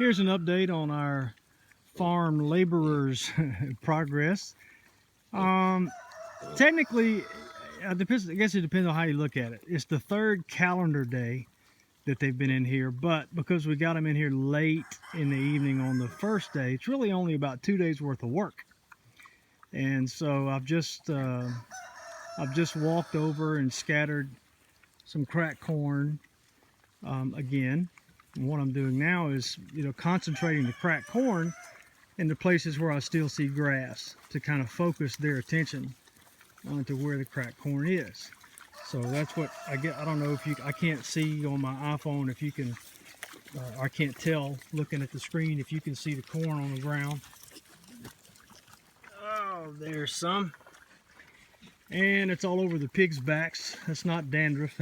Here's an update on our farm laborers' progress. Technically, I guess it depends on how you look at it. It's the third calendar day that they've been in here, but because we got them in here late in the evening on the first day, it's really only about 2 days worth of work. And so I've just walked over and scattered some cracked corn again. And what I'm doing now is, concentrating the cracked corn in the places where I still see grass to kind of focus their attention onto where the cracked corn is. So that's what I get. I don't know if I can't see on my iPhone if you can, I can't tell looking at the screen if you can see the corn on the ground. Oh, there's some. And it's all over the pigs' backs. That's not dandruff.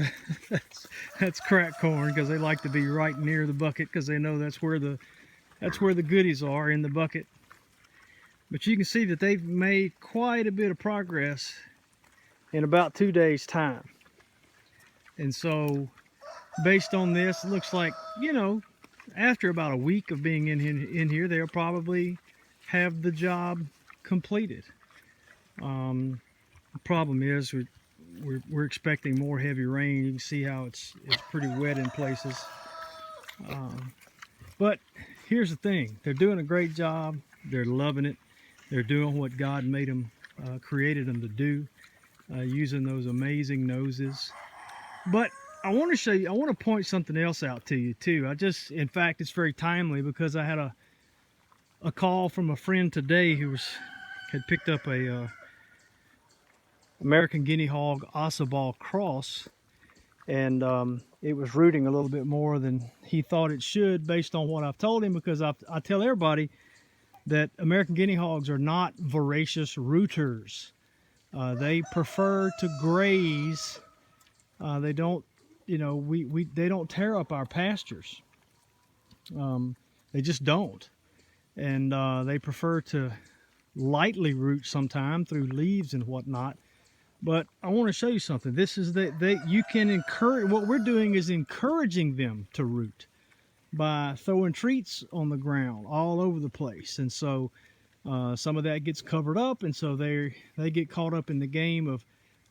that's cracked corn, because they like to be right near the bucket because they know that's where the goodies are, in the bucket. But you can see that they've made quite a bit of progress in about 2 days' time. And so based on this, it looks like, after about a week of being in here, they'll probably have the job completed. The problem is we're expecting more heavy rain. You can see how it's pretty wet in places. But here's the thing: they're doing a great job. They're loving it. They're doing what God made them, created them to do, using those amazing noses. But I want to show you. I want to point something else out to you too. In fact, it's very timely because I had a call from a friend today who had picked up a American Guinea Hog Ossaball cross, and it was rooting a little bit more than he thought it should based on what I've told him, because I tell everybody that American Guinea Hogs are not voracious rooters. They prefer to graze. They don't, they don't tear up our pastures. They just don't. And they prefer to lightly root sometime through leaves and whatnot. But I want to show you something. This is you can encourage. What we're doing is encouraging them to root by throwing treats on the ground all over the place. And so some of that gets covered up, and so they get caught up in the game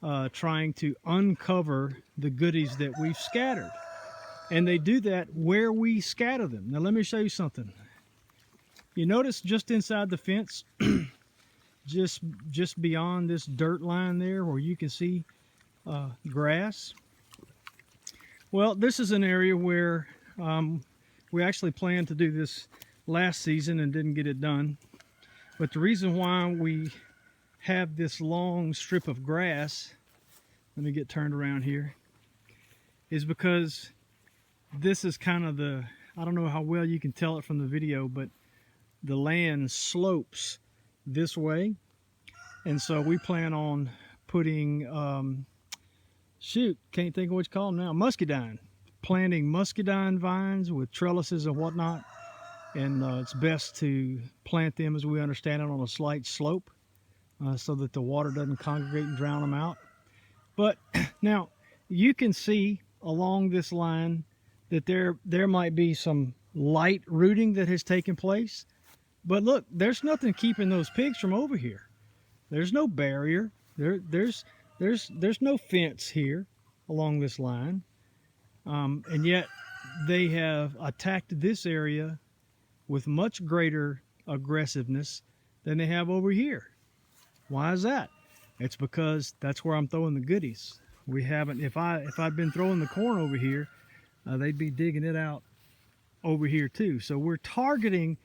of trying to uncover the goodies that we've scattered. And they do that where we scatter them. Now let me show you something. You notice just inside the fence, just beyond this dirt line there where you can see grass. Well, this is an area where we actually planned to do this last season and didn't get it done. But the reason why we have this long strip of grass, let me get turned around here, is because this is kind of I don't know how well you can tell it from the video, but the land slopes this way. And so we plan on putting, can't think of what you call them now, muscadine. Planting muscadine vines with trellises and whatnot. And it's best to plant them, as we understand it, on a slight slope so that the water doesn't congregate and drown them out. But now you can see along this line that there might be some light rooting that has taken place. But look, there's nothing keeping those pigs from over here. There's no barrier. There's no fence here along this line. And yet they have attacked this area with much greater aggressiveness than they have over here. Why is that? It's because that's where I'm throwing the goodies. We haven't, if I'd been throwing the corn over here, they'd be digging it out over here too. So we're targeting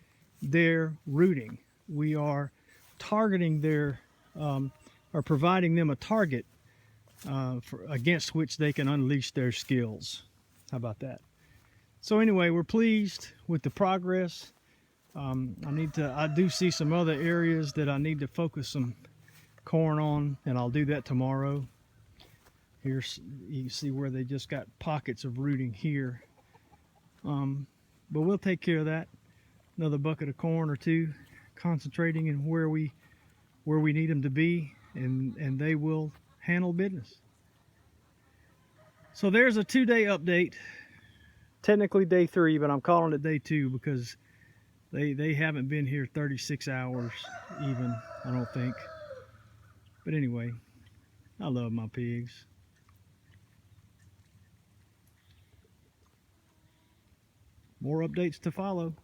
their rooting. We are targeting their, or providing them a target against which they can unleash their skills. How about that? So anyway, we're pleased with the progress. I do see some other areas that I need to focus some corn on, and I'll do that tomorrow. Here you can see where they just got pockets of rooting here. But we'll take care of that. Another bucket of corn or two, concentrating in where we need them to be, and they will handle business. So there's a 2-day update. Technically day 3, but I'm calling it day 2 because They haven't been here 36 hours even, I don't think. But anyway, I love my pigs. More updates to follow.